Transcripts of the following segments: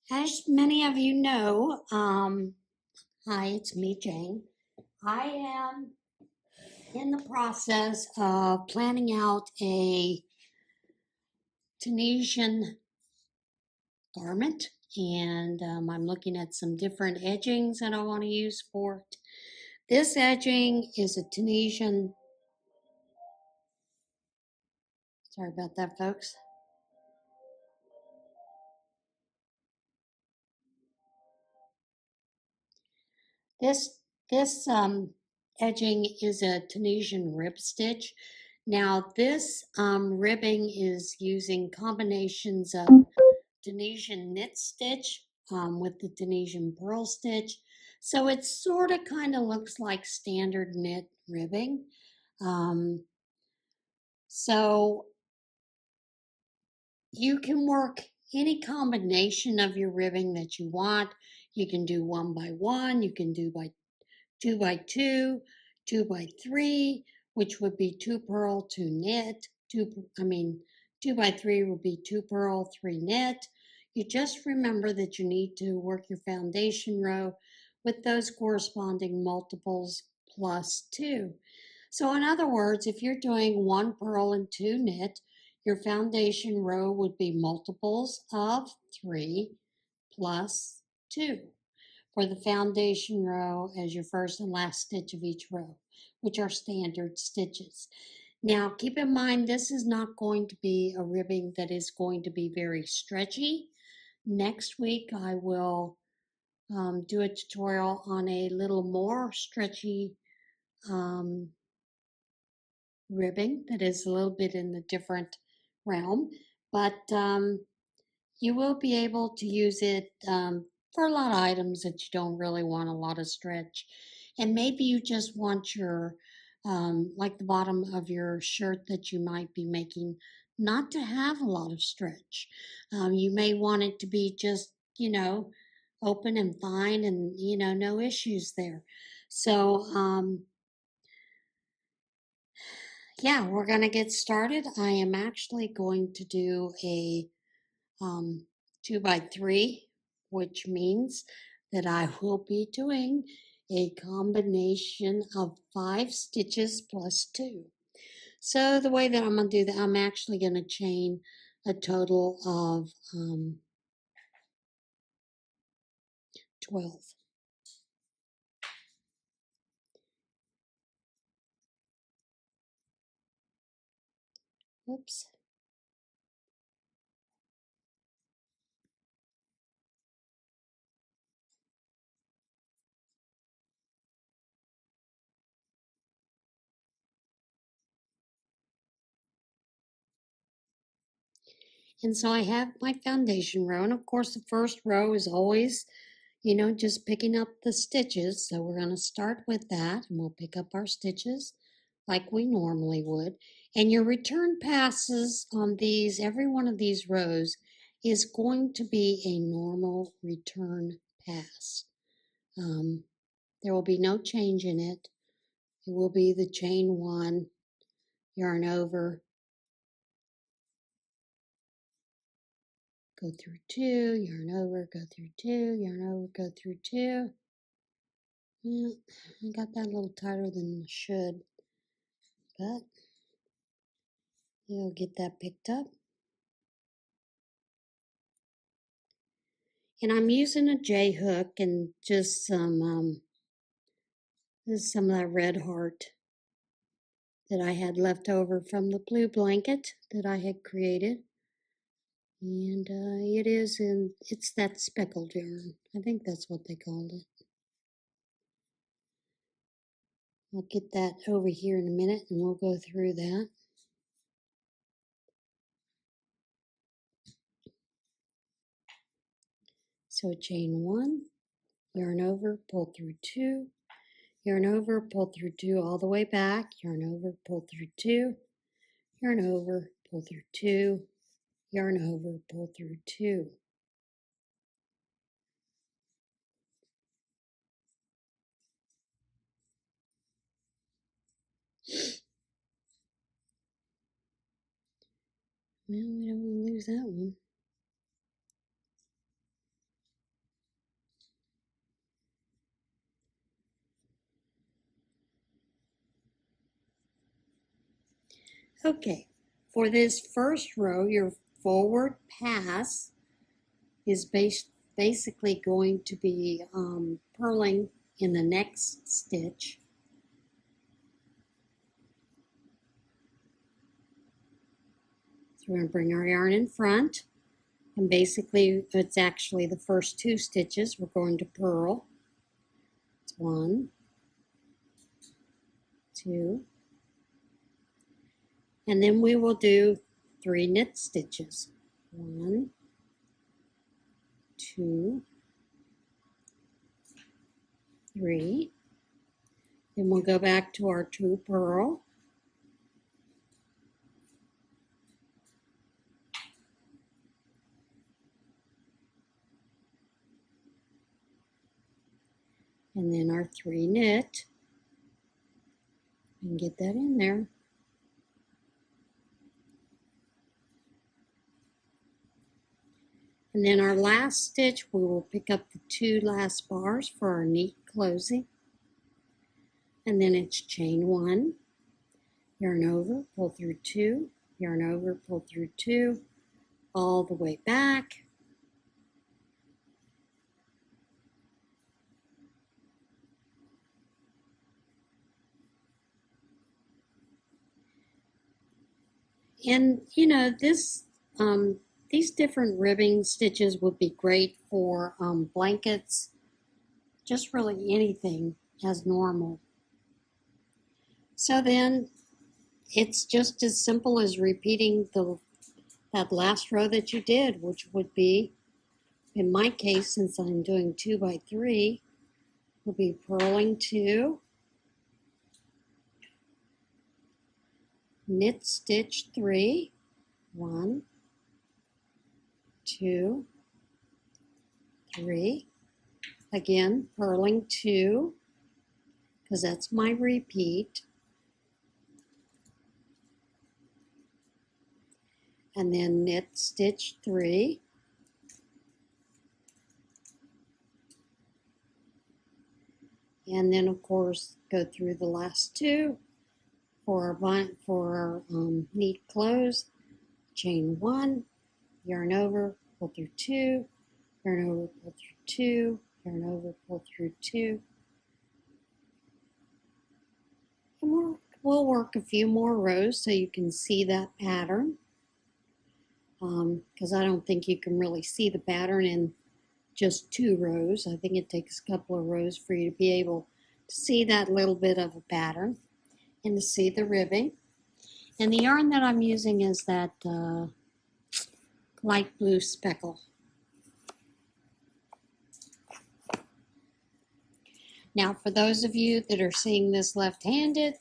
As many of you know, hi, it's me, Jane. I am in the process of planning out a Tunisian garment, and I'm looking at some different edgings that I want to use for it. This edging is a Tunisian, sorry about that, folks. This edging is a Tunisian rib stitch. Now this ribbing is using combinations of Tunisian knit stitch with the Tunisian pearl stitch. So it sort of kind of looks like standard knit ribbing. Um, so you can work any combination of your ribbing that you want. You can do 1 by 1, you can do by 2 by 2, 2 by 3, which would be 2 purl, 2 knit. 2 by 3 would be 2 purl, 3 knit. You just remember that you need to work your foundation row with those corresponding multiples plus 2. So in other words, if you're doing 1 purl and 2 knit, your foundation row would be multiples of 3 plus 2 for the foundation row as your first and last stitch of each row, which are standard stitches. Now, keep in mind, this is not going to be a ribbing that is going to be very stretchy. Next week, I will do a tutorial on a little more stretchy ribbing that is a little bit in the different realm, but you will be able to use it for a lot of items that you don't really want a lot of stretch. And maybe you just want your, like the bottom of your shirt that you might be making, not to have a lot of stretch. You may want it to be just, open and fine and, no issues there. So, yeah, we're going to get started. I am actually going to do a 2 by 3, which means that I will be doing a combination of 5 stitches plus 2. So the way that I'm going to do that, I'm actually going to chain a total of 12. Oops. And so I have my foundation row, and of course the first row is always, just picking up the stitches. So we're going to start with that, and we'll pick up our stitches like we normally would. And your return passes on these, every one of these rows is going to be a normal return pass. There will be no change in it. It will be the chain 1, yarn over, go through 2, yarn over, go through 2, yarn over, go through 2. Well, I got that a little tighter than I should, but you'll get that picked up. And I'm using a J hook and just some this is some of that red heart that I had left over from the blue blanket that I had created. And it's that speckled yarn. I think that's what they called it. I'll get that over here in a minute and we'll go through that. So chain 1, yarn over, pull through 2, yarn over, pull through 2 all the way back, yarn over, pull through 2, yarn over, pull through 2, yarn over, pull through 2. Well, we don't want to lose that one. Okay, for this first row, your forward pass is basically going to be purling in the next stitch. So we're going to bring our yarn in front, and basically it's actually the first two stitches we're going to purl. It's 1, 2, and then we will do 3 knit stitches. 1, 2, 3. Then we'll go back to our 2 purl. And then our 3 knit. And get that in there. And then our last stitch, we will pick up the 2 last bars for our neat closing. And then it's chain 1, yarn over, pull through 2, yarn over, pull through 2, all the way back. And you know, these different ribbing stitches would be great for blankets, just really anything as normal. So then it's just as simple as repeating that last row that you did, which would be, in my case, since I'm doing 2 by 3, we'll be purling 2, knit stitch 3, 1, 2, 3, again purling 2, because that's my repeat, and then knit stitch 3, and then of course go through the last 2 for our neat close, chain 1, yarn over, pull through 2, yarn over, pull through 2, yarn over, pull through 2, and we'll work a few more rows so you can see that pattern, because I don't think you can really see the pattern in just 2 rows. I think it takes a couple of rows for you to be able to see that little bit of a pattern and to see the ribbing. And the yarn that I'm using is that light blue speckle. Now for those of you that are seeing this left-handed,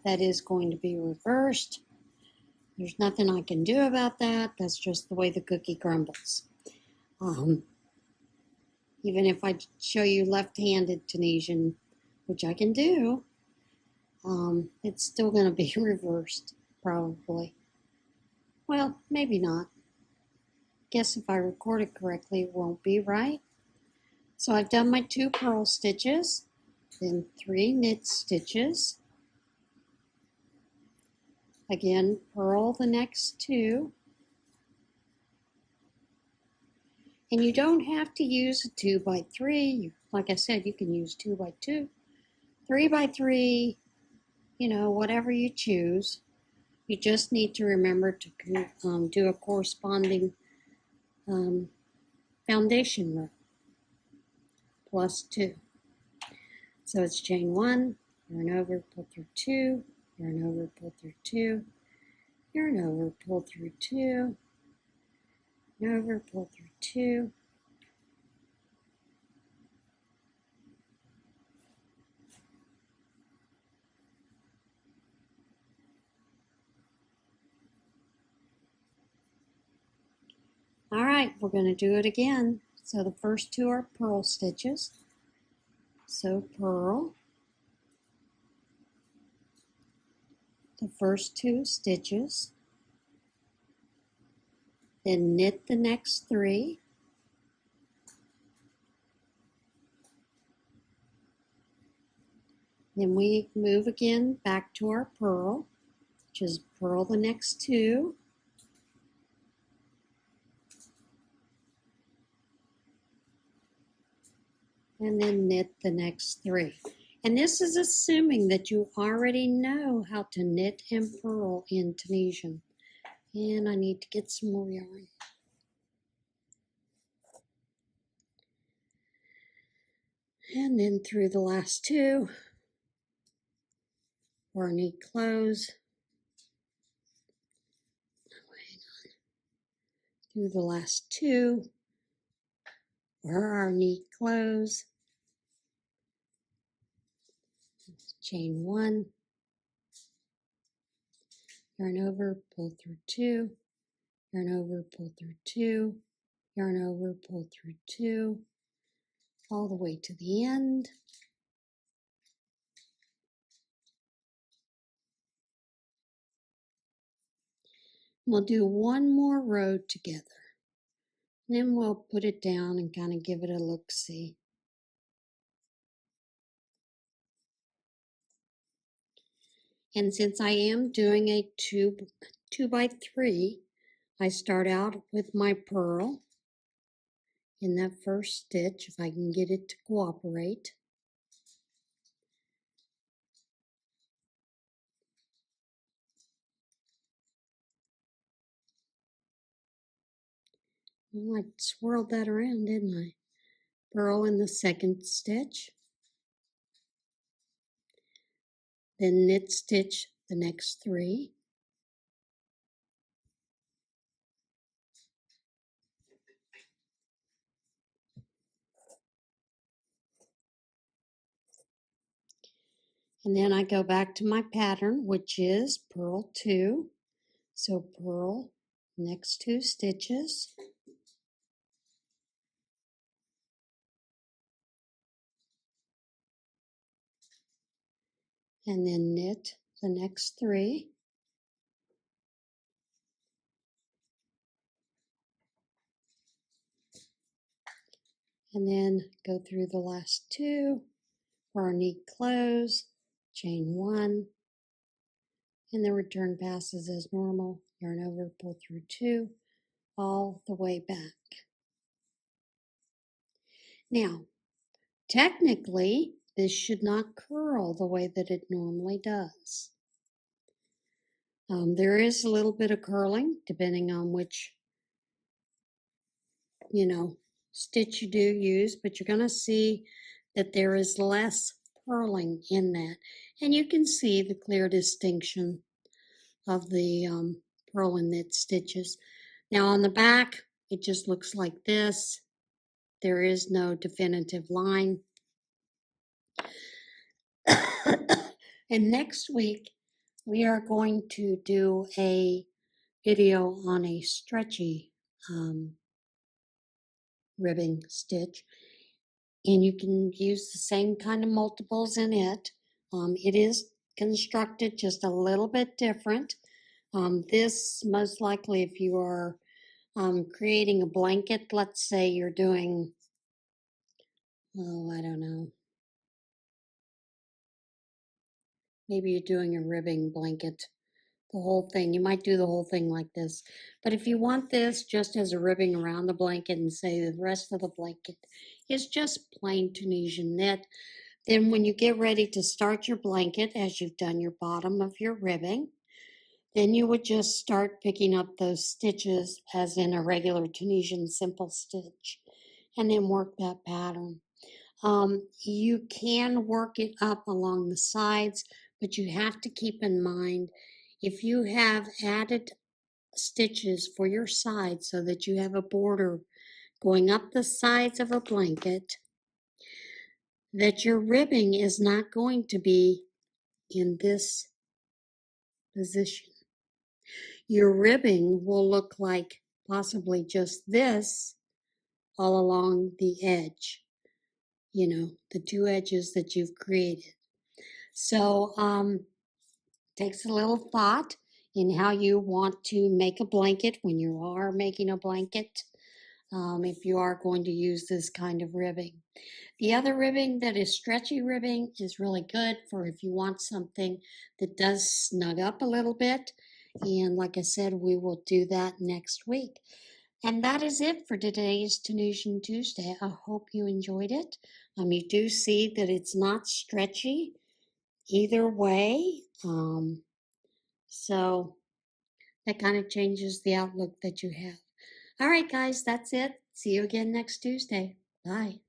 that is going to be reversed. There's nothing I can do about that. That's just the way the cookie crumbles. Even if I show you left-handed Tunisian, which I can do, it's still going to be reversed, probably. Well, maybe not. Guess if I record it correctly, it won't be, right? So I've done my 2 purl stitches, then 3 knit stitches. Again, purl the next 2. And you don't have to use a 2 by 3. Like I said, you can use 2 by 2, 3 by 3, you know, whatever you choose. You just need to remember to do a corresponding foundation row plus 2. So it's chain 1, yarn over, pull through 2, yarn over, pull through 2, yarn over, pull through 2, yarn over, pull through 2. All right, we're going to do it again. So the first 2 are purl stitches. So purl the first 2 stitches, then knit the next 3, then we move again back to our purl, which is purl the next two. And then knit the next three. And this is assuming that you already know how to knit and purl in Tunisian. And I need to get some more yarn. And then through the last two for our knee close. Through the last two for our knee close. Chain one. Yarn over, pull through two. Yarn over, pull through two. Yarn over, pull through two. All the way to the end. We'll do one more row together. Then we'll put it down and kind of give it a look-see. And since I am doing a two by three, I start out with my purl in that first stitch, if I can get it to cooperate. Well, I swirled that around, didn't I? Purl in the second stitch. Then knit stitch the next three. And then I go back to my pattern, which is purl two. So purl next two stitches. And then knit the next three. And then go through the last two for our knee close, chain one, and the return passes as normal. Yarn over, pull through two, all the way back. Now, technically, this should not curl the way that it normally does. There is a little bit of curling depending on which, stitch you do use, but you're going to see that there is less purling in that. And you can see the clear distinction of the purl and knit stitches. Now on the back, it just looks like this. There is no definitive line. And next week, we are going to do a video on a stretchy ribbing stitch. And you can use the same kind of multiples in it. It is constructed just a little bit different. This most likely, if you are creating a blanket, let's say you're doing, I don't know, maybe you're doing a ribbing blanket, the whole thing. You might do the whole thing like this. But if you want this just as a ribbing around the blanket and say the rest of the blanket is just plain Tunisian knit, then when you get ready to start your blanket, as you've done your bottom of your ribbing, then you would just start picking up those stitches as in a regular Tunisian simple stitch, and then work that pattern. You can work it up along the sides, but you have to keep in mind if you have added stitches for your sides so that you have a border going up the sides of a blanket, that your ribbing is not going to be in this position. Your ribbing will look like possibly just this all along the edge, the two edges that you've created. So takes a little thought in how you want to make a blanket when you are making a blanket, if you are going to use this kind of ribbing. The other ribbing that is stretchy ribbing is really good for if you want something that does snug up a little bit And like I said, we will do that next week. And that is it for today's Tunisian Tuesday. I hope you enjoyed it. You do see that it's not stretchy either way. So that kind of changes the outlook that you have. All right, guys, that's it. See you again next Tuesday. Bye.